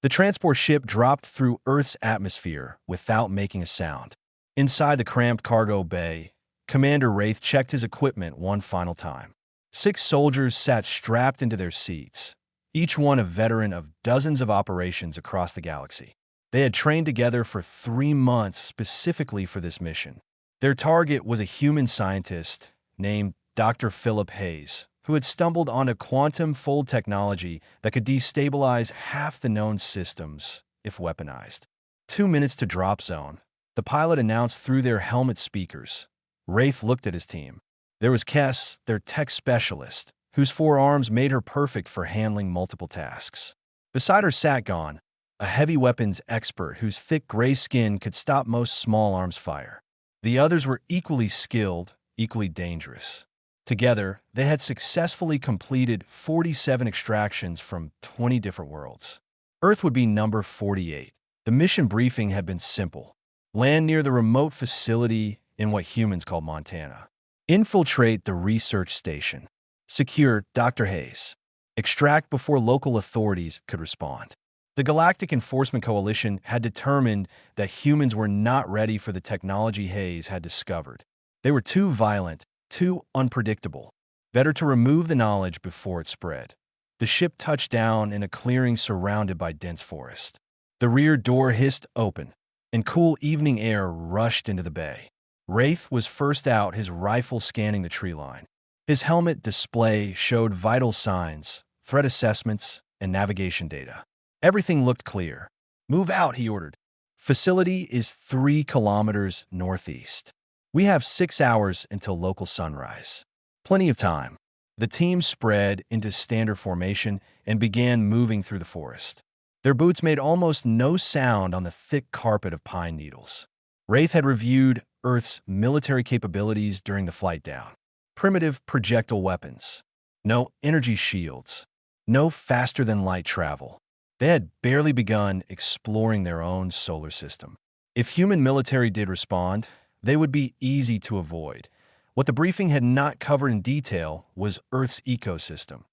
The transport ship dropped through Earth's atmosphere without making a sound. Inside the cramped cargo bay, Commander Wraith checked his equipment one final time. 6 soldiers sat strapped into their seats, each one a veteran of dozens of operations across the galaxy. They had trained together for 3 months specifically for this mission. Their target was a human scientist named Dr. Philip Hayes, who had stumbled onto quantum fold technology that could destabilize half the known systems if weaponized. 2 minutes to drop zone, the pilot announced through their helmet speakers. Wraith looked at his team. There was Kess, their tech specialist, whose 4 arms made her perfect for handling multiple tasks. Beside her sat Gon, a heavy weapons expert whose thick gray skin could stop most small arms fire. The others were equally skilled, equally dangerous. Together, they had successfully completed 47 extractions from 20 different worlds. Earth would be number 48. The mission briefing had been simple. Land near the remote facility in what humans call Montana. Infiltrate the research station. Secure Dr. Hayes. Extract before local authorities could respond. The Galactic Enforcement Coalition had determined that humans were not ready for the technology Hayes had discovered. They were too violent, too unpredictable. Better to remove the knowledge before it spread. The ship touched down in a clearing surrounded by dense forest. The rear door hissed open, and cool evening air rushed into the bay. Wraith was first out, his rifle scanning the tree line. His helmet display showed vital signs, threat assessments, and navigation data. Everything looked clear. Move out, he ordered. Facility is 3 kilometers northeast. We have 6 hours until local sunrise. Plenty of time. The team spread into standard formation and began moving through the forest. Their boots made almost no sound on the thick carpet of pine needles. Wraith had reviewed Earth's military capabilities during the flight down. Primitive projectile weapons. No energy shields. No faster-than-light travel. They had barely begun exploring their own solar system. If human military did respond, they would be easy to avoid. What the briefing had not covered in detail was Earth's ecosystem.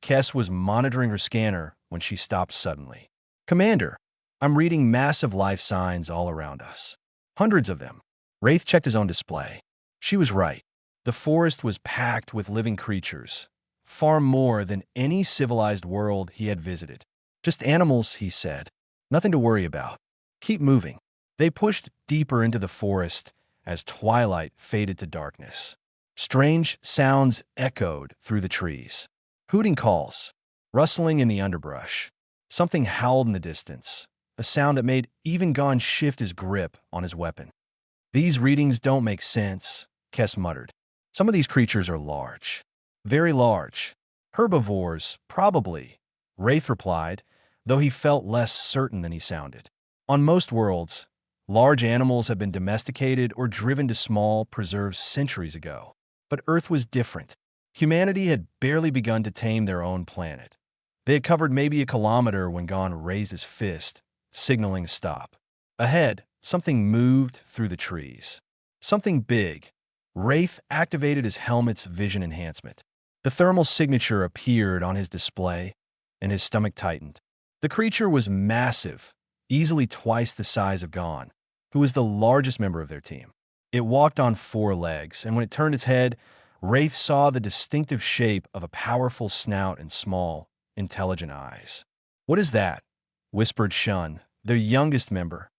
Kess was monitoring her scanner when she stopped suddenly. Commander, I'm reading massive life signs all around us. Hundreds of them. Wraith checked his own display. She was right. The forest was packed with living creatures, far more than any civilized world he had visited. Just animals, he said. Nothing to worry about. Keep moving. They pushed deeper into the forest as twilight faded to darkness. Strange sounds echoed through the trees. Hooting calls, rustling in the underbrush. Something howled in the distance, a sound that made even Gon shift his grip on his weapon. These readings don't make sense, Kess muttered. Some of these creatures are large. Very large. Herbivores, probably, Wraith replied, though he felt less certain than he sounded. On most worlds, large animals have been domesticated or driven to small preserves centuries ago. But Earth was different. Humanity had barely begun to tame their own planet. They had covered maybe a kilometer when Gon raised his fist, signaling a stop. Ahead, something moved through the trees. Something big. Wraith activated his helmet's vision enhancement. The thermal signature appeared on his display, and his stomach tightened. The creature was massive, easily twice the size of Gon, who was the largest member of their team. It walked on 4 legs, and when it turned its head, Wraith saw the distinctive shape of a powerful snout and small, intelligent eyes. "What is that?" whispered Shun, their youngest member.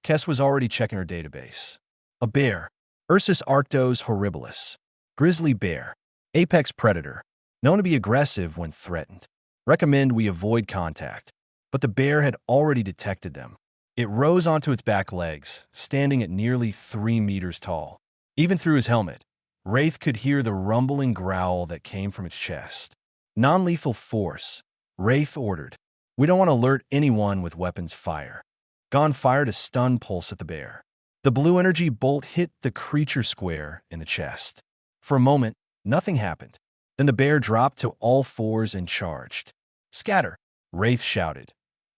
Kess was already checking her database. "A bear. Ursus arctos horribilis. Grizzly bear. Apex predator. Known to be aggressive when threatened. Recommend we avoid contact." But the bear had already detected them. It rose onto its back legs, standing at nearly 3 meters tall. Even through his helmet, Wraith could hear the rumbling growl that came from its chest. "Non-lethal force," Wraith ordered. "We don't want to alert anyone with weapons fire." Gon fired a stun pulse at the bear. The blue energy bolt hit the creature square in the chest. For a moment, nothing happened. Then the bear dropped to all 4s and charged. "Scatter," Wraith shouted.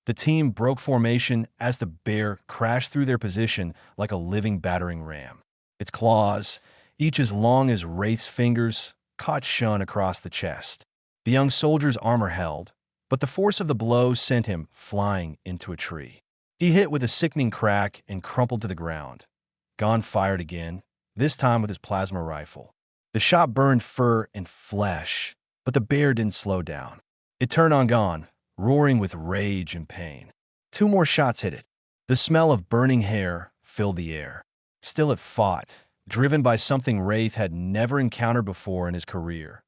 The team broke formation as the bear crashed through their position like a living battering ram. Its claws, each as long as Wraith's fingers, caught Shun across the chest. The young soldier's armor held, but the force of the blow sent him flying into a tree. He hit with a sickening crack and crumpled to the ground. Gon fired again, this time with his plasma rifle. The shot burned fur and flesh, but the bear didn't slow down. It turned on Gon, roaring with rage and pain. 2 more shots hit it. The smell of burning hair filled the air. Still it fought, driven by something Wraith had never encountered before in his career.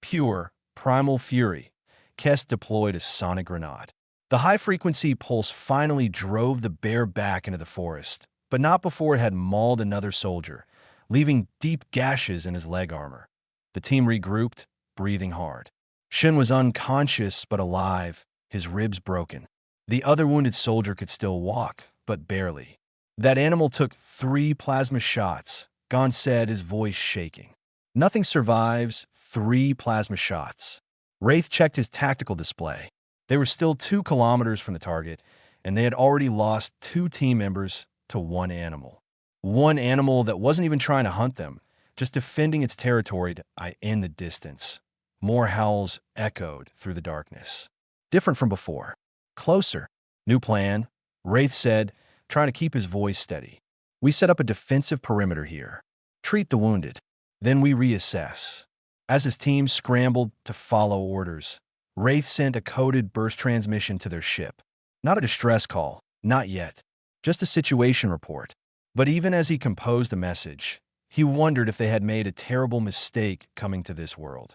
Pure, primal fury. Kess deployed a sonic grenade. The high-frequency pulse finally drove the bear back into the forest, but not before it had mauled another soldier, leaving deep gashes in his leg armor. The team regrouped, breathing hard. Shin was unconscious but alive, his ribs broken. The other wounded soldier could still walk, but barely. That animal took 3 plasma shots, Gon said, his voice shaking. Nothing survives 3 plasma shots. Wraith checked his tactical display. They were still 2 kilometers from the target, and they had already lost 2 team members to 1 animal. 1 animal that wasn't even trying to hunt them, just defending its territory in the distance. More howls echoed through the darkness. Different from before. Closer. New plan, Wraith said, trying to keep his voice steady. We set up a defensive perimeter here. Treat the wounded. Then we reassess. As his team scrambled to follow orders, Wraith sent a coded burst transmission to their ship. Not a distress call, not yet. Just a situation report. But even as he composed the message, he wondered if they had made a terrible mistake coming to this world.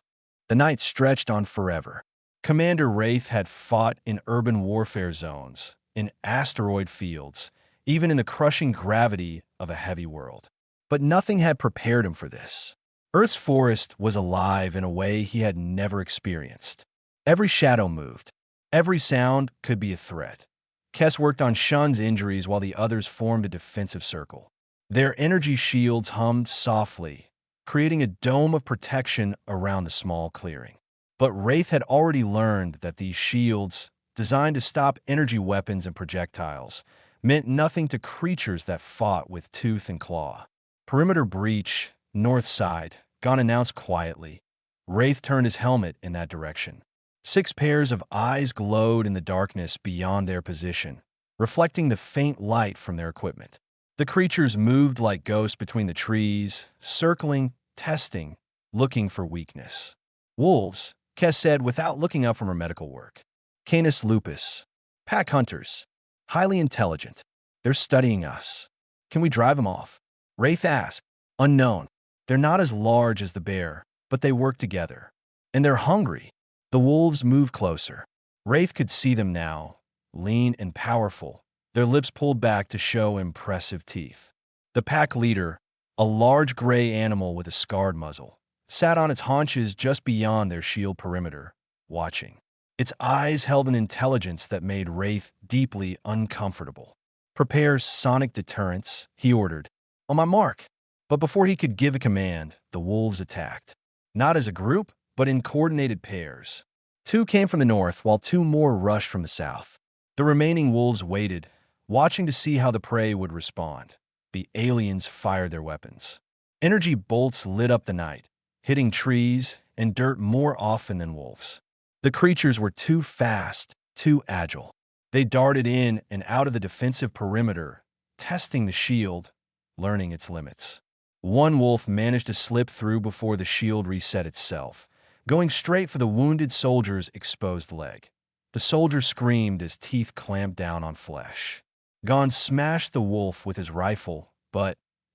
The night stretched on forever. Commander Wraith had fought in urban warfare zones, in asteroid fields, even in the crushing gravity of a heavy world. But nothing had prepared him for this. Earth's forest was alive in a way he had never experienced. Every shadow moved. Every sound could be a threat. Kess worked on Shun's injuries while the others formed a defensive circle. Their energy shields hummed softly, creating a dome of protection around the small clearing. But Wraith had already learned that these shields, designed to stop energy weapons and projectiles, meant nothing to creatures that fought with tooth and claw. Perimeter breach, north side, Gon announced quietly. Wraith turned his helmet in that direction. 6 pairs of eyes glowed in the darkness beyond their position, reflecting the faint light from their equipment. The creatures moved like ghosts between the trees, circling, testing, looking for weakness. Wolves, Kess said without looking up from her medical work. Canis lupus. Pack hunters. Highly intelligent. They're studying us. Can we drive them off? Wraith asked. Unknown. They're not as large as the bear, but they work together. And they're hungry. The wolves moved closer. Wraith could see them now, lean and powerful, their lips pulled back to show impressive teeth. The pack leader, a large gray animal with a scarred muzzle, sat on its haunches just beyond their shield perimeter, watching. Its eyes held an intelligence that made Wraith deeply uncomfortable. Prepare sonic deterrents, he ordered. On my mark. But before he could give a command, the wolves attacked. Not as a group, but in coordinated pairs. 2 came from the north, while 2 more rushed from the south. The remaining wolves waited, watching to see how the prey would respond. The aliens fired their weapons. Energy bolts lit up the night, hitting trees and dirt more often than wolves. The creatures were too fast, too agile. They darted in and out of the defensive perimeter, testing the shield, learning its limits. 1 wolf managed to slip through before the shield reset itself, going straight for the wounded soldier's exposed leg. The soldier screamed as teeth clamped down on flesh. Gon smashed the wolf with his rifle,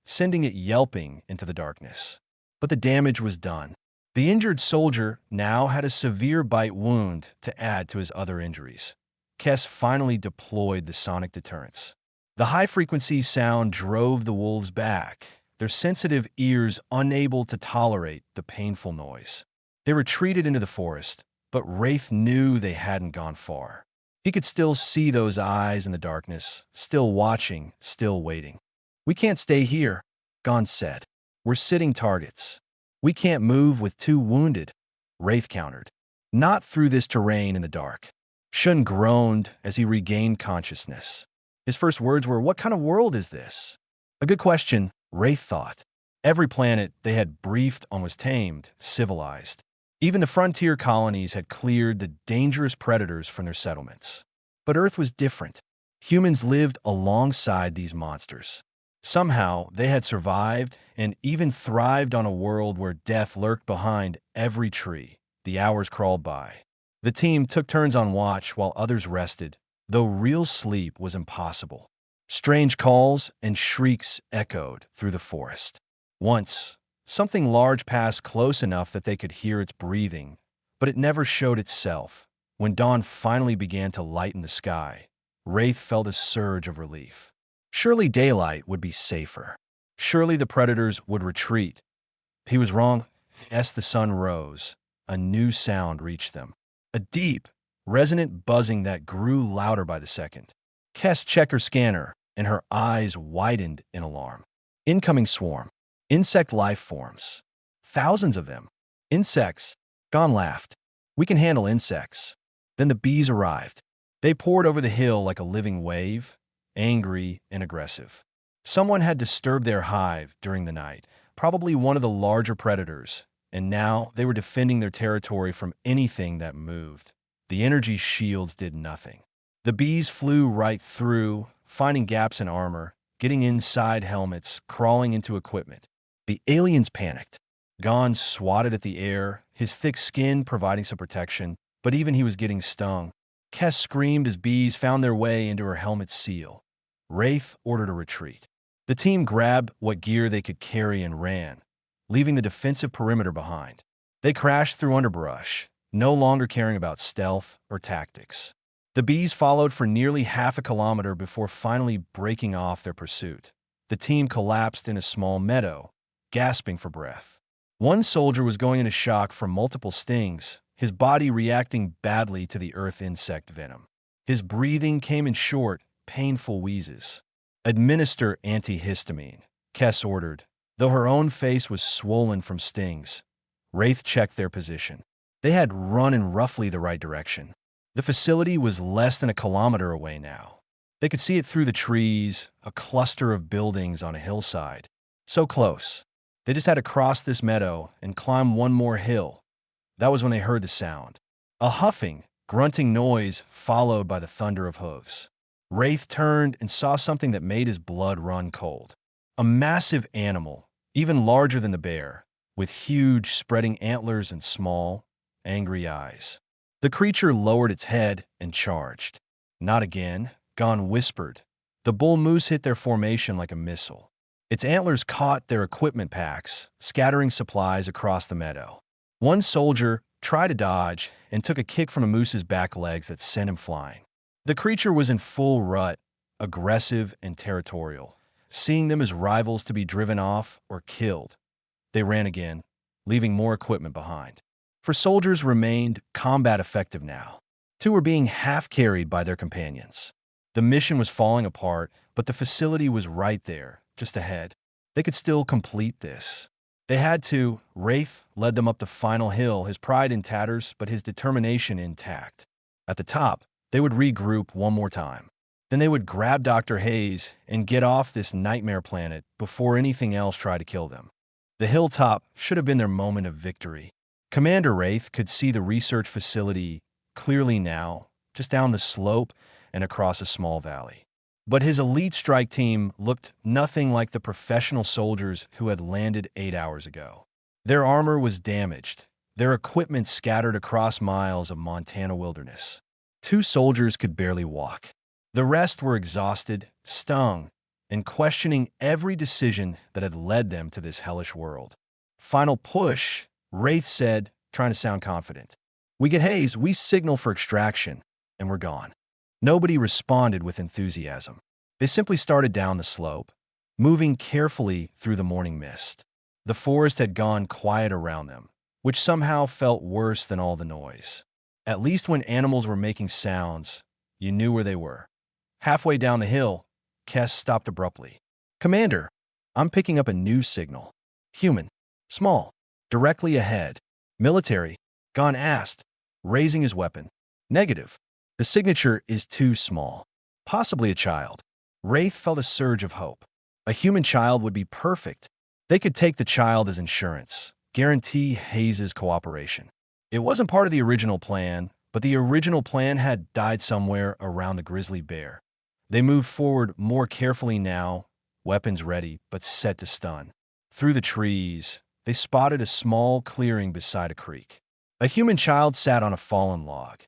sending it yelping into the darkness. But the damage was done. The injured soldier now had a severe bite wound to add to his other injuries. Kess finally deployed the sonic deterrents. The high-frequency sound drove the wolves back, their sensitive ears unable to tolerate the painful noise. They retreated into the forest, but Wraith knew they hadn't gone far. He could still see those eyes in the darkness, still watching, still waiting. We can't stay here, Gon said. We're sitting targets. We can't move with 2 wounded, Wraith countered. Not through this terrain in the dark. Shun groaned as he regained consciousness. His first words were, "What kind of world is this?" A good question, Wraith thought. Every planet they had briefed on was tamed, civilized. Even the frontier colonies had cleared the dangerous predators from their settlements. But Earth was different. Humans lived alongside these monsters. Somehow, they had survived and even thrived on a world where death lurked behind every tree. The hours crawled by. The team took turns on watch while others rested, though real sleep was impossible. Strange calls and shrieks echoed through the forest. Once, something large passed close enough that they could hear its breathing, but it never showed itself. When dawn finally began to lighten the sky, Wraith felt a surge of relief. Surely daylight would be safer. Surely the predators would retreat. He was wrong. As the sun rose, a new sound reached them. A deep, resonant buzzing that grew louder by the second. Kess checked her scanner, and her eyes widened in alarm. Incoming swarm. Insect life forms. Thousands of them. Insects. Gon laughed. We can handle insects. Then the bees arrived. They poured over the hill like a living wave, angry and aggressive. Someone had disturbed their hive during the night, probably one of the larger predators, and now they were defending their territory from anything that moved. The energy shields did nothing. The bees flew right through, finding gaps in armor, getting inside helmets, crawling into equipment. The aliens panicked. Gon swatted at the air, his thick skin providing some protection, but even he was getting stung. Kess screamed as bees found their way into her helmet's seal. Wraith ordered a retreat. The team grabbed what gear they could carry and ran, leaving the defensive perimeter behind. They crashed through underbrush, no longer caring about stealth or tactics. The bees followed for nearly half a kilometer before finally breaking off their pursuit. The team collapsed in a small meadow, gasping for breath. One soldier was going into shock from multiple stings, his body reacting badly to the earth insect venom. His breathing came in short, painful wheezes. Administer antihistamine, Kess ordered. Though her own face was swollen from stings, Wraith checked their position. They had run in roughly the right direction. The facility was less than a kilometer away now. They could see it through the trees, a cluster of buildings on a hillside. So close. They just had to cross this meadow and climb one more hill. That was when they heard the sound. A huffing, grunting noise followed by the thunder of hooves. Wraith turned and saw something that made his blood run cold. A massive animal, even larger than the bear, with huge, spreading antlers and small, angry eyes. The creature lowered its head and charged. Not again, Gon whispered. The bull moose hit their formation like a missile. Its antlers caught their equipment packs, scattering supplies across the meadow. One soldier tried to dodge and took a kick from the moose's back legs that sent him flying. The creature was in full rut, aggressive and territorial, seeing them as rivals to be driven off or killed. They ran again, leaving more equipment behind. For soldiers remained combat effective now. Two were being half-carried by their companions. The mission was falling apart, but the facility was right there, just ahead. They could still complete this. They had to. Wraith led them up the final hill, his pride in tatters, but his determination intact. At the top, they would regroup one more time. Then they would grab Dr. Hayes and get off this nightmare planet before anything else tried to kill them. The hilltop should have been their moment of victory. Commander Wraith could see the research facility clearly now, just down the slope and across a small valley. But his elite strike team looked nothing like the professional soldiers who had landed 8 hours ago. Their armor was damaged, their equipment scattered across miles of Montana wilderness. Two soldiers could barely walk. The rest were exhausted, stung, and questioning every decision that had led them to this hellish world. Final push, Wraith said, trying to sound confident. We get Hayes, we signal for extraction, and we're gone. Nobody responded with enthusiasm. They simply started down the slope, moving carefully through the morning mist. The forest had gone quiet around them, which somehow felt worse than all the noise. At least when animals were making sounds, you knew where they were. Halfway down the hill, Kess stopped abruptly. Commander, I'm picking up a new signal. Human. Small. Directly ahead. Military. Gon asked, raising his weapon. Negative. The signature is too small. Possibly a child. Wraith felt a surge of hope. A human child would be perfect. They could take the child as insurance, guarantee Hayes' cooperation. It wasn't part of the original plan, but the original plan had died somewhere around the grizzly bear. They moved forward more carefully now, weapons ready, but set to stun. Through the trees, they spotted a small clearing beside a creek. A human child sat on a fallen log,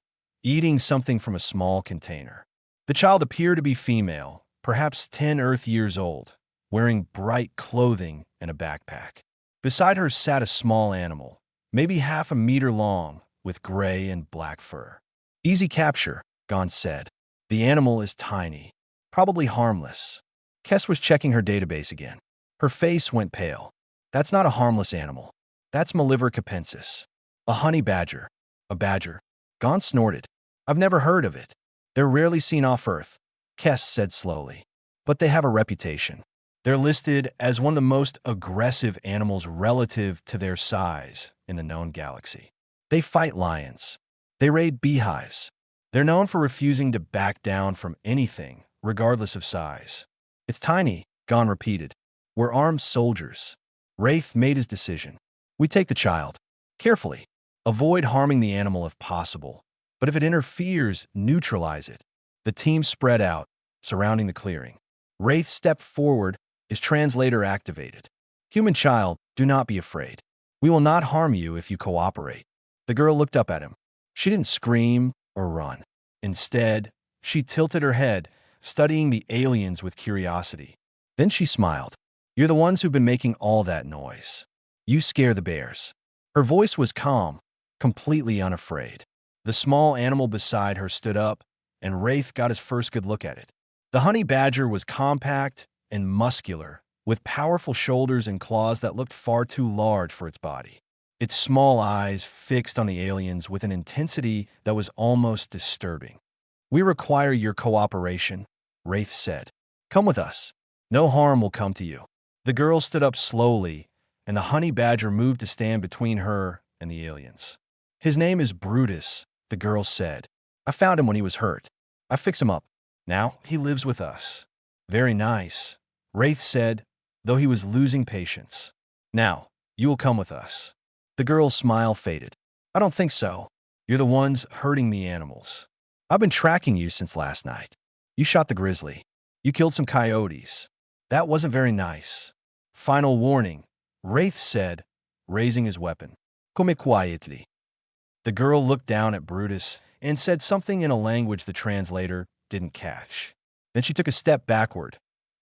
eating something from a small container. The child appeared to be female, perhaps 10 Earth years old, wearing bright clothing and a backpack. Beside her sat a small animal, maybe half a meter long, with gray and black fur. Easy capture, Gon said. The animal is tiny, probably harmless. Kess was checking her database again. Her face went pale. That's not a harmless animal. That's Malivera capensis. A honey badger. A badger. Gon snorted. I've never heard of it. They're rarely seen off Earth, Kess said slowly. But they have a reputation. They're listed as one of the most aggressive animals relative to their size in the known galaxy. They fight lions. They raid beehives. They're known for refusing to back down from anything, regardless of size. It's tiny, Gon repeated. We're armed soldiers. Wraith made his decision. We take the child. Carefully. Avoid harming the animal if possible. But if it interferes, neutralize it. The team spread out, surrounding the clearing. Wraith stepped forward, his translator activated. Human child, do not be afraid. We will not harm you if you cooperate. The girl looked up at him. She didn't scream or run. Instead, she tilted her head, studying the aliens with curiosity. Then she smiled. You're the ones who've been making all that noise. You scare the bears. Her voice was calm, completely unafraid. The small animal beside her stood up, and Wraith got his first good look at it. The honey badger was compact and muscular, with powerful shoulders and claws that looked far too large for its body. Its small eyes fixed on the aliens with an intensity that was almost disturbing. We require your cooperation, Wraith said. Come with us. No harm will come to you. The girl stood up slowly, and the honey badger moved to stand between her and the aliens. His name is Brutus, the girl said. I found him when he was hurt. I fixed him up. Now he lives with us. Very nice, Wraith said, though he was losing patience. Now, you will come with us. The girl's smile faded. I don't think so. You're the ones hurting the animals. I've been tracking you since last night. You shot the grizzly. You killed some coyotes. That wasn't very nice. Final warning, Wraith said, raising his weapon. Come quietly. The girl looked down at Brutus and said something in a language the translator didn't catch. Then she took a step backward.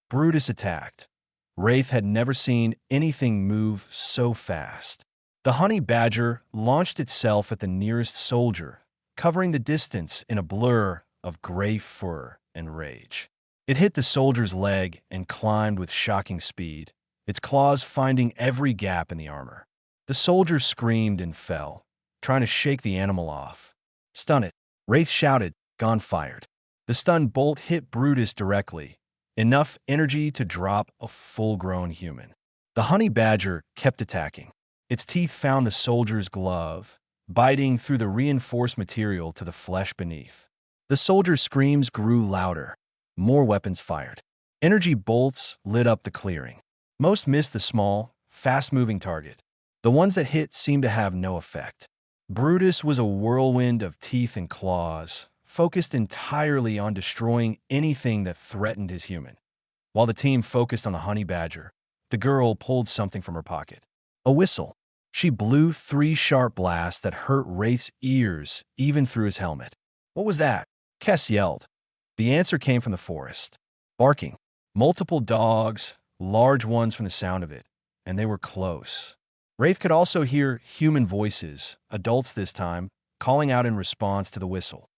Brutus attacked. Wraith had never seen anything move so fast. The honey badger launched itself at the nearest soldier, covering the distance in a blur of gray fur and rage. It hit the soldier's leg and climbed with shocking speed, its claws finding every gap in the armor. The soldier screamed and fell, trying to shake the animal off. Stun it, Wraith shouted, Gon fired. The stunned bolt hit Brutus directly, enough energy to drop a full-grown human. The honey badger kept attacking. Its teeth found the soldier's glove, biting through the reinforced material to the flesh beneath. The soldier's screams grew louder. More weapons fired. Energy bolts lit up the clearing. Most missed the small, fast-moving target. The ones that hit seemed to have no effect. Brutus was a whirlwind of teeth and claws, focused entirely on destroying anything that threatened his human. While the team focused on the honey badger, the girl pulled something from her pocket. A whistle. She blew 3 sharp blasts that hurt Wraith's ears even through his helmet. What was that? Kess yelled. The answer came from the forest. Barking. Multiple dogs, large ones from the sound of it, and they were close. Wraith could also hear human voices, adults this time, calling out in response to the whistle.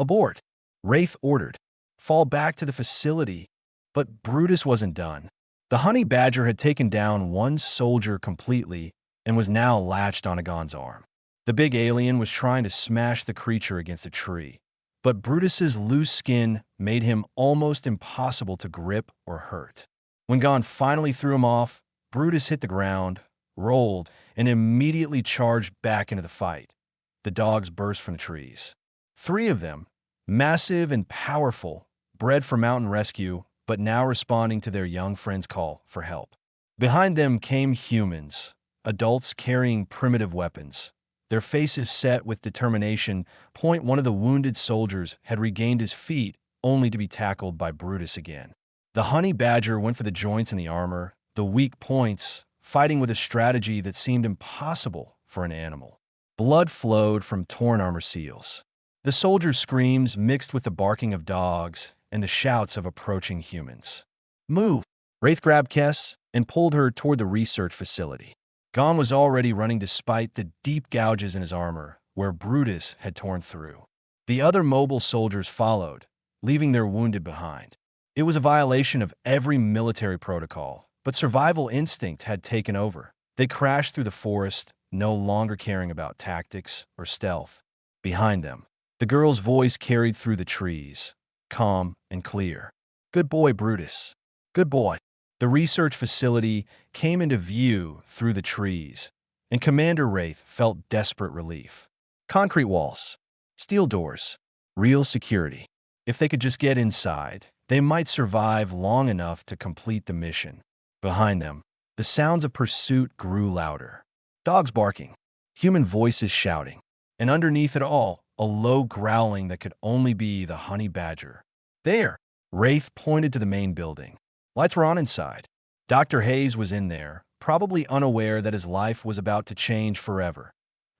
Abort, Wraith ordered. Fall back to the facility. But Brutus wasn't done. The honey badger had taken down one soldier completely and was now latched on Gon's arm. The big alien was trying to smash the creature against a tree, but Brutus's loose skin made him almost impossible to grip or hurt. When Gon finally threw him off, Brutus hit the ground, rolled, and immediately charged back into the fight. The dogs burst from the trees. 3 of them, massive and powerful, bred for mountain rescue, but now responding to their young friend's call for help. Behind them came humans, adults carrying primitive weapons, their faces set with determination. One of the wounded soldiers had regained his feet, only to be tackled by Brutus again. The honey badger went for the joints in the armor, the weak points, fighting with a strategy that seemed impossible for an animal. Blood flowed from torn armor seals. The soldiers' screams mixed with the barking of dogs and the shouts of approaching humans. "Move!" Wraith grabbed Kess and pulled her toward the research facility. Gon was already running despite the deep gouges in his armor, where Brutus had torn through. The other mobile soldiers followed, leaving their wounded behind. It was a violation of every military protocol, but survival instinct had taken over. They crashed through the forest, no longer caring about tactics or stealth. Behind them, the girl's voice carried through the trees, calm and clear. "Good boy, Brutus. Good boy." The research facility came into view through the trees, and Commander Wraith felt desperate relief. Concrete walls, steel doors, real security. If they could just get inside, they might survive long enough to complete the mission. Behind them, the sounds of pursuit grew louder. Dogs barking, human voices shouting, and underneath it all, a low growling that could only be the honey badger. "There!" Wraith pointed to the main building. Lights were on inside. Dr. Hayes was in there, probably unaware that his life was about to change forever.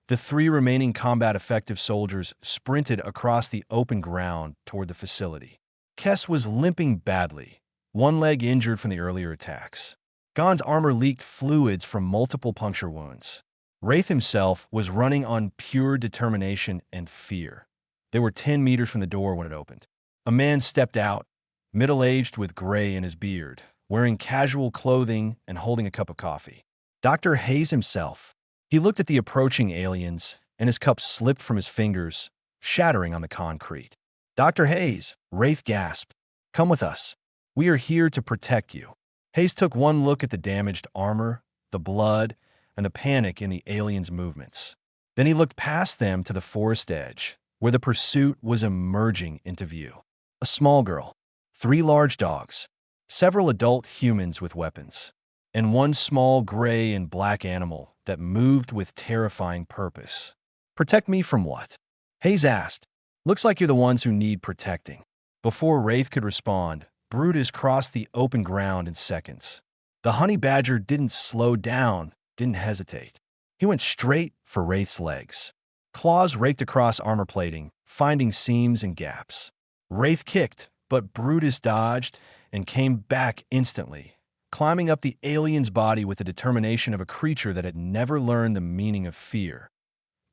The 3 remaining combat-effective soldiers sprinted across the open ground toward the facility. Kess was limping badly, one leg injured from the earlier attacks. Gon's armor leaked fluids from multiple puncture wounds. Wraith himself was running on pure determination and fear. They were 10 meters from the door when it opened. A man stepped out, middle-aged with gray in his beard, wearing casual clothing and holding a cup of coffee. Dr. Hayes himself. He looked at the approaching aliens, and his cup slipped from his fingers, shattering on the concrete. "Dr. Hayes," Wraith gasped. "Come with us. We are here to protect you." Hayes took one look at the damaged armor, the blood, and the panic in the aliens' movements. Then he looked past them to the forest edge, where the pursuit was emerging into view. A small girl, 3 large dogs, several adult humans with weapons, and one small gray and black animal that moved with terrifying purpose. "Protect me from what?" Hayes asked. "Looks like you're the ones who need protecting." Before Wraith could respond, Brutus crossed the open ground in seconds. The honey badger didn't slow down, didn't hesitate. He went straight for Wraith's legs. Claws raked across armor plating, finding seams and gaps. Wraith kicked, but Brutus dodged and came back instantly, climbing up the alien's body with the determination of a creature that had never learned the meaning of fear.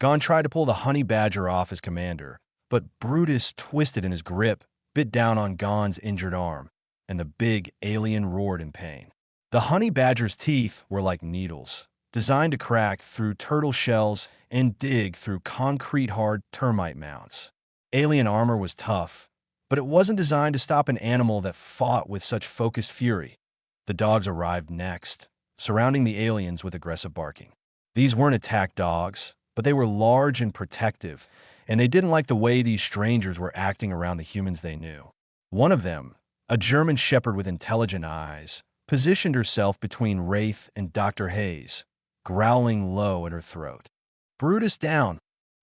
Gon tried to pull the honey badger off his commander, but Brutus twisted in his grip, bit down on Gon's injured arm, and the big alien roared in pain. The honey badger's teeth were like needles, designed to crack through turtle shells and dig through concrete-hard termite mounds. Alien armor was tough, but it wasn't designed to stop an animal that fought with such focused fury. The dogs arrived next, surrounding the aliens with aggressive barking. These weren't attack dogs, but they were large and protective, and they didn't like the way these strangers were acting around the humans they knew. One of them, a German shepherd with intelligent eyes, positioned herself between Wraith and Dr. Hayes, growling low at her throat. "Brutus down!"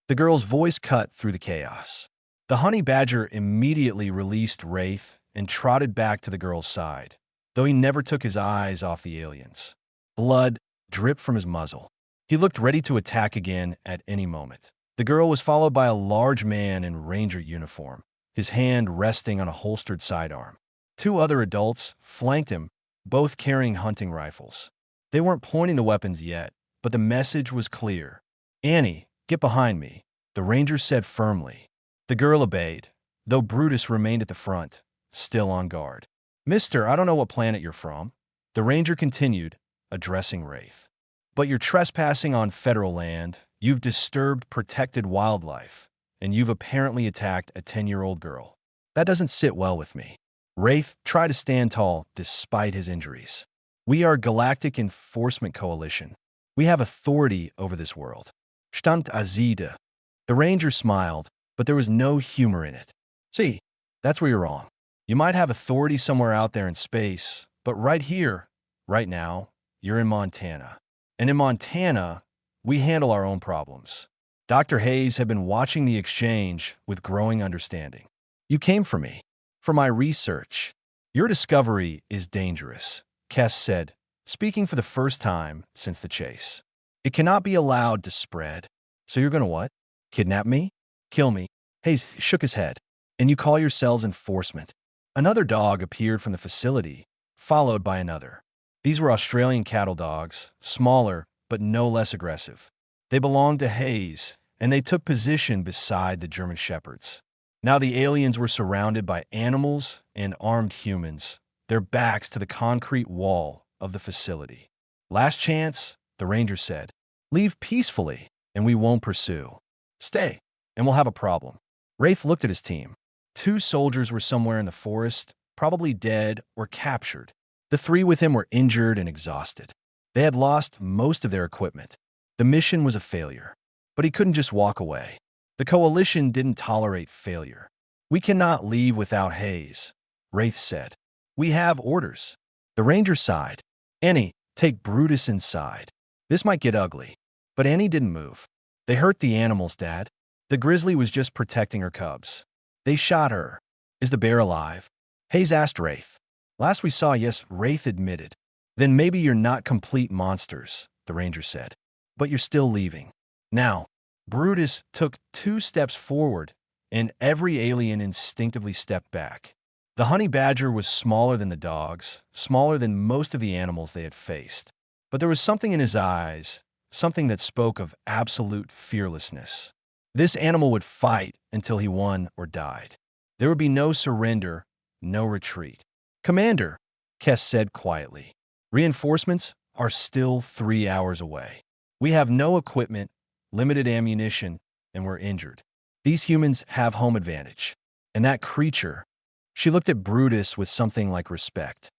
The girl's voice cut through the chaos. The honey badger immediately released Wraith and trotted back to the girl's side, though he never took his eyes off the aliens. Blood dripped from his muzzle. He looked ready to attack again at any moment. The girl was followed by a large man in ranger uniform, his hand resting on a holstered sidearm. 2 other adults flanked him, both carrying hunting rifles. They weren't pointing the weapons yet, but the message was clear. "Annie, get behind me," the ranger said firmly. The girl obeyed, though Brutus remained at the front, still on guard. "Mister, I don't know what planet you're from," the ranger continued, addressing Wraith. "But you're trespassing on federal land, you've disturbed protected wildlife, and you've apparently attacked a 10-year-old girl. That doesn't sit well with me." Wraith tried to stand tall despite his injuries. "We are Galactic Enforcement Coalition. We have authority over this world. Stammt Azide." The ranger smiled, but there was no humor in it. "See, that's where you're wrong. You might have authority somewhere out there in space, but right here, right now, you're in Montana. And in Montana, we handle our own problems. Dr. Hayes had been watching the exchange with growing understanding. You came for me. For my research. Your discovery is dangerous, Kess said, speaking for the first time since the chase. It cannot be allowed to spread. So you're gonna what? Kidnap me? Kill me? Hayes shook his head. And you call yourselves enforcement. Another dog appeared from the facility, followed by another. These were Australian cattle dogs, smaller but no less aggressive. They belonged to Hayes, and they took position beside the German shepherds. Now the aliens were surrounded by animals and armed humans, their backs to the concrete wall of the facility. Last chance, the ranger said. Leave peacefully, and we won't pursue. Stay, and we'll have a problem. Wraith looked at his team. 2 soldiers were somewhere in the forest, probably dead or captured. The 3 with him were injured and exhausted. They had lost most of their equipment. The mission was a failure. But he couldn't just walk away. The coalition didn't tolerate failure. We cannot leave without Hayes, Wraith said. We have orders. The ranger sighed. Annie, take Brutus inside. This might get ugly. But Annie didn't move. They hurt the animals, Dad. The grizzly was just protecting her cubs. They shot her. Is the bear alive? Hayes asked Wraith. Last we saw, yes, Wraith admitted. Then maybe you're not complete monsters, the ranger said. But you're still leaving. Now, Brutus took 2 steps forward, and every alien instinctively stepped back. The honey badger was smaller than the dogs, smaller than most of the animals they had faced. But there was something in his eyes, something that spoke of absolute fearlessness. This animal would fight until he won or died. There would be no surrender, no retreat. Commander, Kess said quietly, reinforcements are still 3 hours away. We have no equipment, limited ammunition, and we're injured. These humans have home advantage. And that creature, she looked at Brutus with something like respect.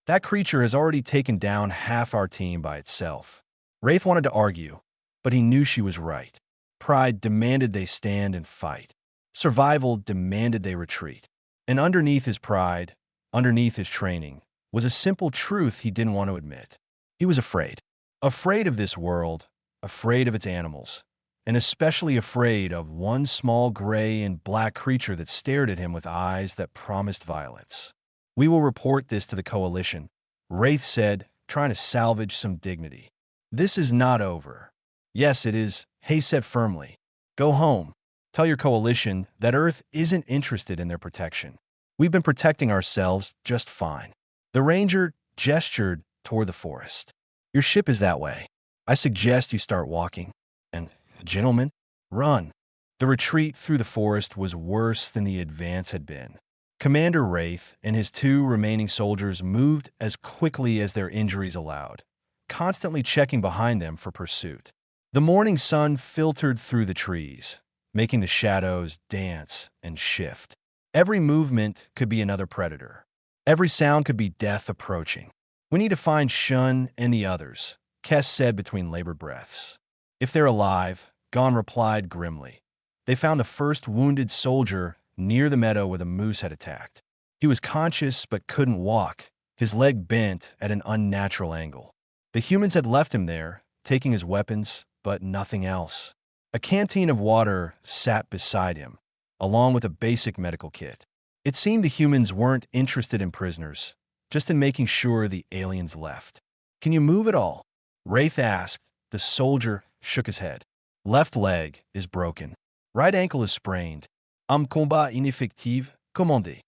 That creature has already taken down half our team by itself. Wraith wanted to argue, but he knew she was right. Pride demanded they stand and fight. Survival demanded they retreat. And underneath his pride, underneath his training, was a simple truth he didn't want to admit. He was afraid. Afraid of this world, afraid of its animals, and especially afraid of one small gray and black creature that stared at him with eyes that promised violence. We will report this to the coalition, Wraith said, trying to salvage some dignity. This is not over. Yes, it is, Hayes said firmly. Go home. Tell your coalition that Earth isn't interested in their protection. We've been protecting ourselves just fine. The ranger gestured toward the forest. Your ship is that way. I suggest you start walking. And, gentlemen, run. The retreat through the forest was worse than the advance had been. Commander Wraith and his 2 remaining soldiers moved as quickly as their injuries allowed, constantly checking behind them for pursuit. The morning sun filtered through the trees, making the shadows dance and shift. Every movement could be another predator. Every sound could be death approaching. We need to find Shun and the others, Kess said between labored breaths. If they're alive, Gon replied grimly. They found the first wounded soldier near the meadow where the moose had attacked. He was conscious but couldn't walk, his leg bent at an unnatural angle. The humans had left him there, taking his weapons, but nothing else. A canteen of water sat beside him, along with a basic medical kit. It seemed the humans weren't interested in prisoners, just in making sure the aliens left. Can you move at all? Wraith asked. The soldier shook his head. Left leg is broken. Right ankle is sprained. Combat ineffective, commandé.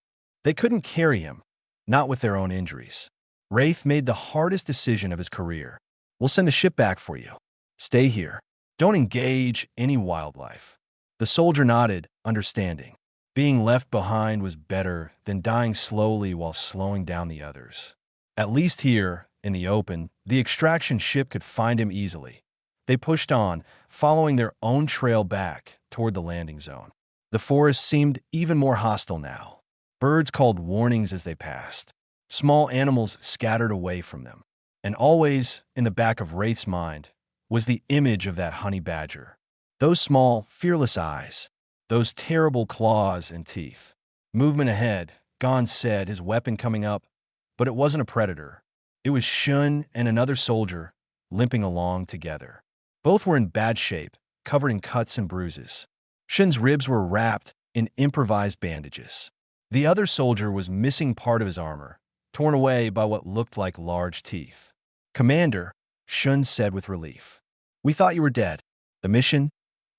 They couldn't carry him, not with their own injuries. Wraith made the hardest decision of his career. We'll send a ship back for you. Stay here. Don't engage any wildlife. The soldier nodded, understanding. Being left behind was better than dying slowly while slowing down the others. At least here, in the open, the extraction ship could find him easily. They pushed on, following their own trail back toward the landing zone. The forest seemed even more hostile now. Birds called warnings as they passed. Small animals scattered away from them. And always, in the back of Wraith's mind, was the image of that honey badger. Those small, fearless eyes. Those terrible claws and teeth. Movement ahead, Gon said, his weapon coming up. But it wasn't a predator. It was Shun and another soldier, limping along together. Both were in bad shape, covered in cuts and bruises. Shun's ribs were wrapped in improvised bandages. The other soldier was missing part of his armor, torn away by what looked like large teeth. "Commander," Shun said with relief. "We thought you were dead." "The mission?"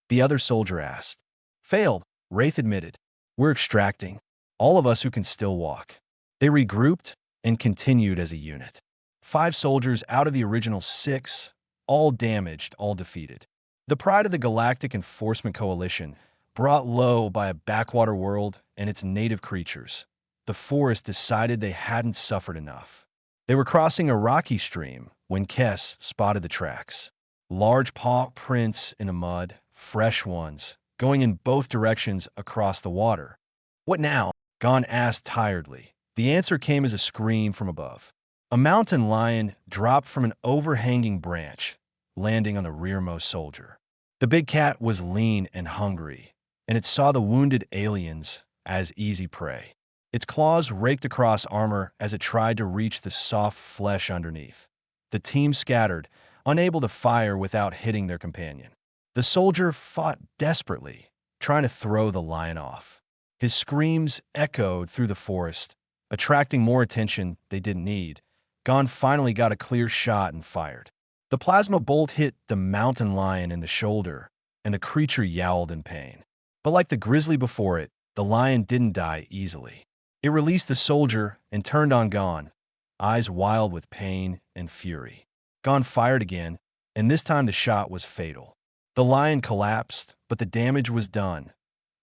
the other soldier asked. "Failed," Wraith admitted. "We're extracting all of us who can still walk." They regrouped and continued as a unit. 5 soldiers out of the original 6, all damaged, all defeated. The pride of the Galactic Enforcement Coalition, brought low by a backwater world and its native creatures, the forest decided they hadn't suffered enough. They were crossing a rocky stream when Kess spotted the tracks. Large paw prints in the mud, fresh ones, going in both directions across the water. "What now?" Gon asked tiredly. The answer came as a scream from above. A mountain lion dropped from an overhanging branch, landing on the rearmost soldier. The big cat was lean and hungry, and it saw the wounded aliens as easy prey. Its claws raked across armor as it tried to reach the soft flesh underneath. The team scattered, unable to fire without hitting their companion. The soldier fought desperately, trying to throw the lion off. His screams echoed through the forest, attracting more attention they didn't need. Gon finally got a clear shot and fired. The plasma bolt hit the mountain lion in the shoulder, and the creature yowled in pain. But like the grizzly before it, the lion didn't die easily. It released the soldier and turned on Gon, eyes wild with pain and fury. Gon fired again, and this time the shot was fatal. The lion collapsed, but the damage was done.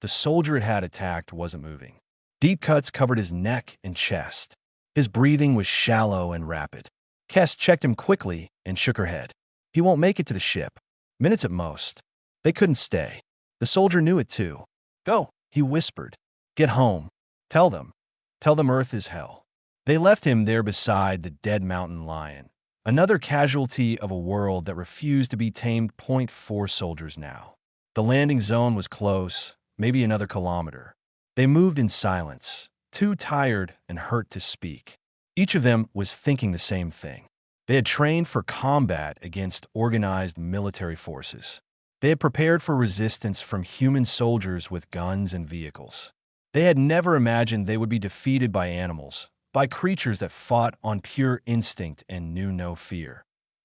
The soldier it had attacked wasn't moving. Deep cuts covered his neck and chest. His breathing was shallow and rapid. Kess checked him quickly and shook her head. "He won't make it to the ship. Minutes at most." They couldn't stay. The soldier knew it too. "Go," he whispered. "Get home. Tell them. Tell them Earth is hell." They left him there beside the dead mountain lion, another casualty of a world that refused to be tamed. 4 soldiers now. The landing zone was close, maybe another kilometer. They moved in silence, too tired and hurt to speak. Each of them was thinking the same thing. They had trained for combat against organized military forces. They had prepared for resistance from human soldiers with guns and vehicles. They had never imagined they would be defeated by animals, by creatures that fought on pure instinct and knew no fear.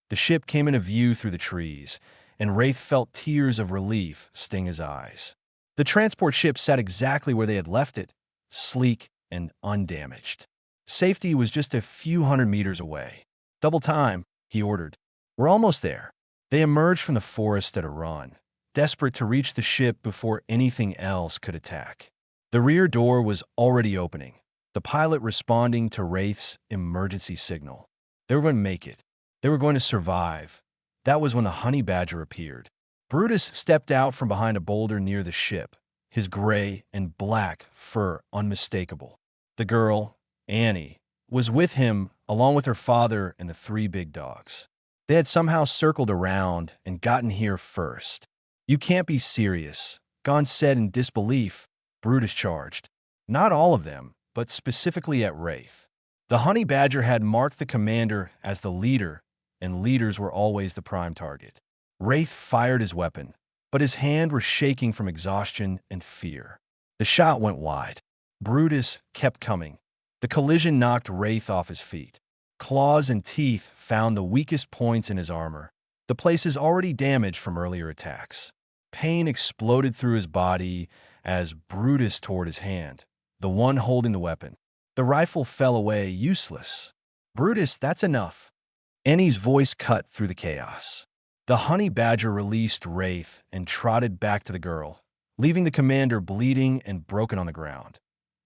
The ship came into view through the trees, and Wraith felt tears of relief sting his eyes. The transport ship sat exactly where they had left it, sleek and undamaged. Safety was just a few hundred meters away. "Double time," he ordered. "We're almost there." They emerged from the forest at a run, desperate to reach the ship before anything else could attack. The rear door was already opening, the pilot responding to Wraith's emergency signal. They were going to make it. They were going to survive. That was when the honey badger appeared. Brutus stepped out from behind a boulder near the ship, his gray and black fur unmistakable. The girl, Annie, was with him along with her father and the 3 big dogs. They had somehow circled around and gotten here first. "You can't be serious," Gon said in disbelief. Brutus charged. Not all of them, but specifically at Wraith. The honey badger had marked the commander as the leader, and leaders were always the prime target. Wraith fired his weapon, but his hand was shaking from exhaustion and fear. The shot went wide. Brutus kept coming. The collision knocked Wraith off his feet. Claws and teeth found the weakest points in his armor, the places already damaged from earlier attacks. Pain exploded through his body as Brutus toward his hand, the one holding the weapon. The rifle fell away, useless. "Brutus, that's enough." Annie's voice cut through the chaos. The honey badger released Wraith and trotted back to the girl, leaving the commander bleeding and broken on the ground.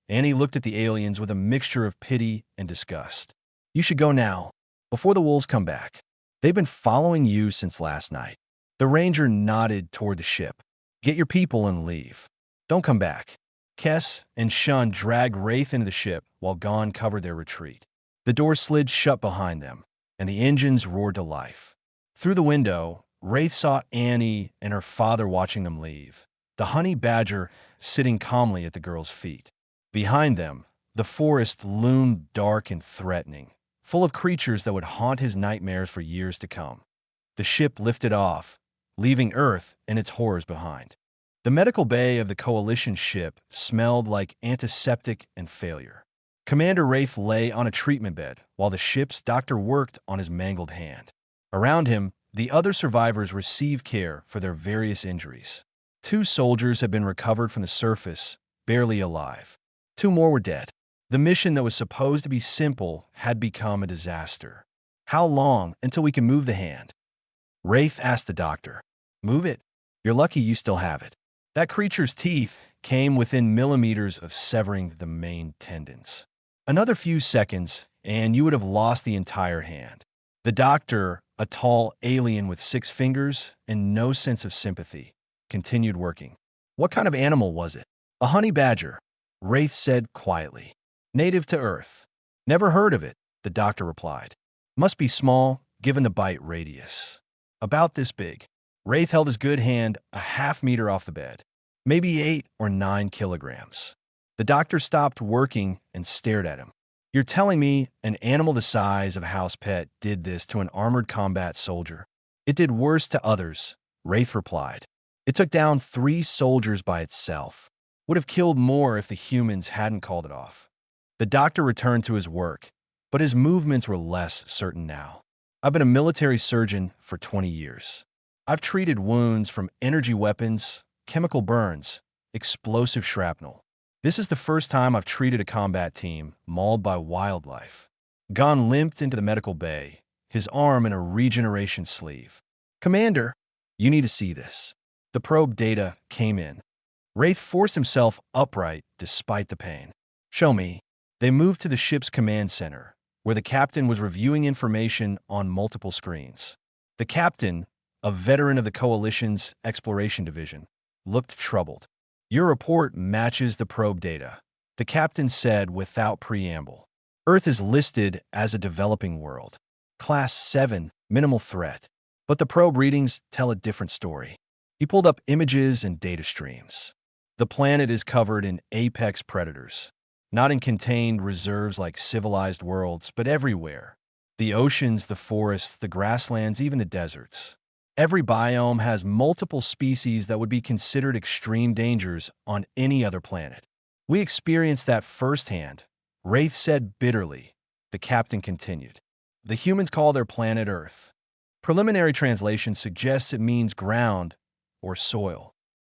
Annie looked at the aliens with a mixture of pity and disgust. "You should go now, before the wolves come back. They've been following you since last night." The ranger nodded toward the ship. "Get your people and leave. Don't come back." Kess and Shun dragged Wraith into the ship while Gon covered their retreat. The door slid shut behind them, and the engines roared to life. Through the window, Wraith saw Annie and her father watching them leave, the honey badger sitting calmly at the girl's feet. Behind them, the forest loomed dark and threatening, full of creatures that would haunt his nightmares for years to come. The ship lifted off, leaving Earth and its horrors behind. The medical bay of the Coalition ship smelled like antiseptic and failure. Commander Wraith lay on a treatment bed while the ship's doctor worked on his mangled hand. Around him, the other survivors received care for their various injuries. 2 soldiers had been recovered from the surface, barely alive. 2 more were dead. The mission that was supposed to be simple had become a disaster. How long until we can move the hand? Wraith asked the doctor. Move it? You're lucky you still have it. That creature's teeth came within millimeters of severing the main tendons. Another few seconds, and you would have lost the entire hand. The doctor, a tall alien with 6 fingers and no sense of sympathy, continued working. What kind of animal was it? A honey badger, Wraith said quietly. Native to Earth. Never heard of it, the doctor replied. Must be small, given the bite radius. About this big. Wraith held his good hand a half-meter off the bed. Maybe 8 or 9 kilograms. The doctor stopped working and stared at him. You're telling me an animal the size of a house pet did this to an armored combat soldier? It did worse to others, Wraith replied. It took down 3 soldiers by itself. Would have killed more if the humans hadn't called it off. The doctor returned to his work, but his movements were less certain now. I've been a military surgeon for 20 years. I've treated wounds from energy weapons, chemical burns, explosive shrapnel. This is the first time I've treated a combat team mauled by wildlife. Gon limped into the medical bay, his arm in a regeneration sleeve. Commander, you need to see this. The probe data came in. Wraith forced himself upright despite the pain. Show me. They moved to the ship's command center, where the captain was reviewing information on multiple screens. The captain, a veteran of the Coalition's Exploration Division, looked troubled. Your report matches the probe data, the captain said without preamble. Earth is listed as a developing world. Class 7, minimal threat. But the probe readings tell a different story. He pulled up images and data streams. The planet is covered in apex predators, not in contained reserves like civilized worlds, but everywhere. The oceans, the forests, the grasslands, even the deserts. Every biome has multiple species that would be considered extreme dangers on any other planet. We experienced that firsthand, Wraith said bitterly. The captain continued. The humans call their planet Earth. Preliminary translation suggests it means ground or soil.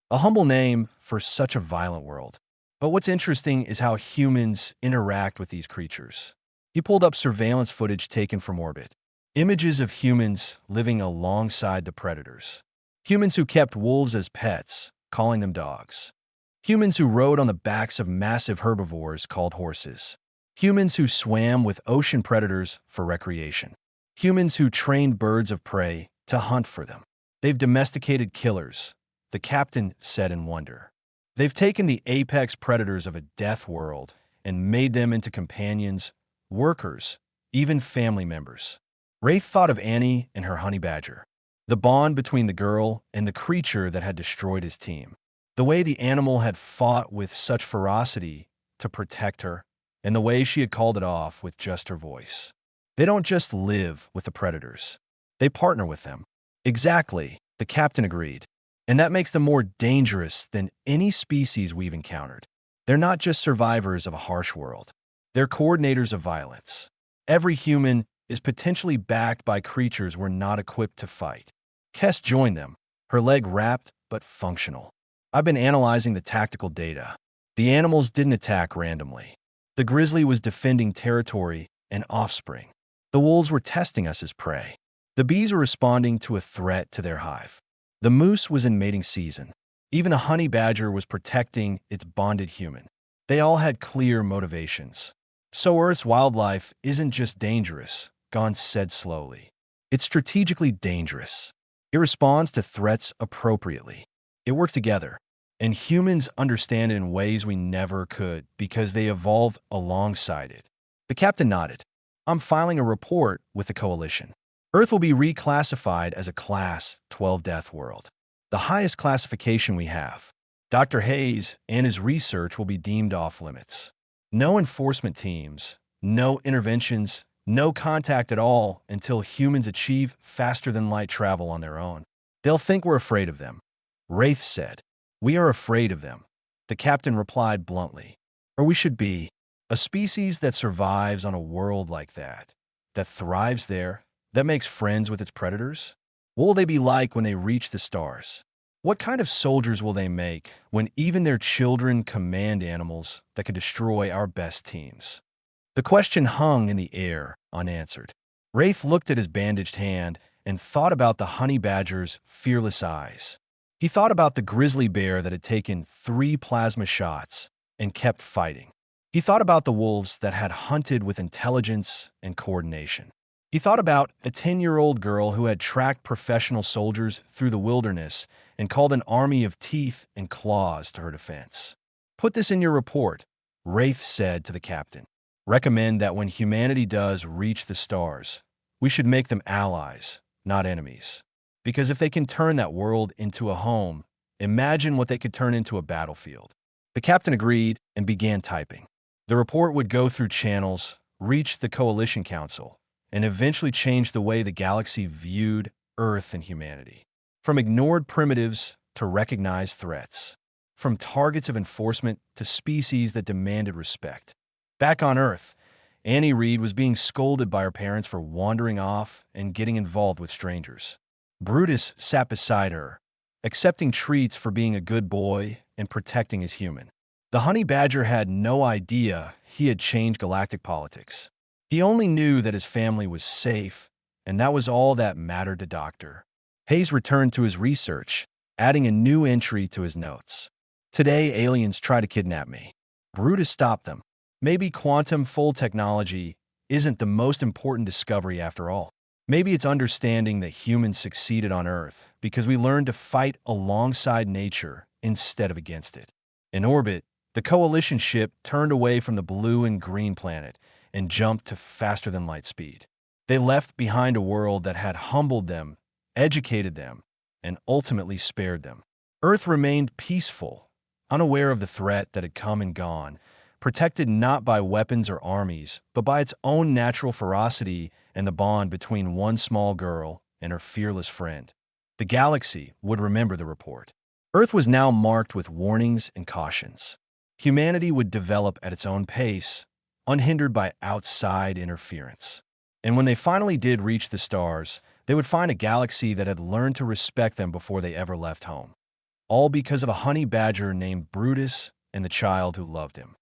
A humble name for such a violent world. But what's interesting is how humans interact with these creatures. He pulled up surveillance footage taken from orbit. Images of humans living alongside the predators. Humans who kept wolves as pets, calling them dogs. Humans who rode on the backs of massive herbivores called horses. Humans who swam with ocean predators for recreation. Humans who trained birds of prey to hunt for them. They've domesticated killers, the captain said in wonder. They've taken the apex predators of a death world and made them into companions, workers, even family members. Wraith thought of Annie and her honey badger. The bond between the girl and the creature that had destroyed his team. The way the animal had fought with such ferocity to protect her, and the way she had called it off with just her voice. They don't just live with the predators. They partner with them. Exactly, the captain agreed. And that makes them more dangerous than any species we've encountered. They're not just survivors of a harsh world. They're coordinators of violence. Every human is potentially backed by creatures we're not equipped to fight. Kess joined them, her leg wrapped but functional. I've been analyzing the tactical data. The animals didn't attack randomly. The grizzly was defending territory and offspring. The wolves were testing us as prey. The bees were responding to a threat to their hive. The moose was in mating season. Even a honey badger was protecting its bonded human. They all had clear motivations. So Earth's wildlife isn't just dangerous, Gon said slowly. It's strategically dangerous. It responds to threats appropriately. It works together. And humans understand it in ways we never could because they evolved alongside it. The captain nodded. I'm filing a report with the Coalition. Earth will be reclassified as a Class 12 death world, the highest classification we have. Dr. Hayes and his research will be deemed off limits. No enforcement teams, no interventions, no contact at all until humans achieve faster-than-light travel on their own. They'll think we're afraid of them. Wraith said. We are afraid of them. The captain replied bluntly. Or we should be. A species that survives on a world like that thrives there, that makes friends with its predators? What will they be like when they reach the stars? What kind of soldiers will they make when even their children command animals that could destroy our best teams? The question hung in the air, unanswered. Wraith looked at his bandaged hand and thought about the honey badger's fearless eyes. He thought about the grizzly bear that had taken 3 plasma shots and kept fighting. He thought about the wolves that had hunted with intelligence and coordination. He thought about a 10-year-old girl who had tracked professional soldiers through the wilderness and called an army of teeth and claws to her defense. Put this in your report, Wraith said to the captain. Recommend that when humanity does reach the stars, we should make them allies, not enemies. Because if they can turn that world into a home, imagine what they could turn into a battlefield. The captain agreed and began typing. The report would go through channels, reach the Coalition Council, and eventually change the way the galaxy viewed Earth and humanity. From ignored primitives to recognized threats. From targets of enforcement to species that demanded respect. Back on Earth, Annie Reed was being scolded by her parents for wandering off and getting involved with strangers. Brutus sat beside her, accepting treats for being a good boy and protecting his human. The honey badger had no idea he had changed galactic politics. He only knew that his family was safe, and that was all that mattered to Dr. Hayes returned to his research, adding a new entry to his notes. Today, aliens try to kidnap me. Brutus stopped them. Maybe quantum full technology isn't the most important discovery after all. Maybe it's understanding that humans succeeded on Earth because we learned to fight alongside nature instead of against it. In orbit, the Coalition ship turned away from the blue and green planet and jumped to faster-than-light speed. They left behind a world that had humbled them, educated them, and ultimately spared them. Earth remained peaceful, unaware of the threat that had come and gone, protected not by weapons or armies, but by its own natural ferocity and the bond between one small girl and her fearless friend. The galaxy would remember the report. Earth was now marked with warnings and cautions. Humanity would develop at its own pace, unhindered by outside interference. And when they finally did reach the stars, they would find a galaxy that had learned to respect them before they ever left home. All because of a honey badger named Brutus and the child who loved him.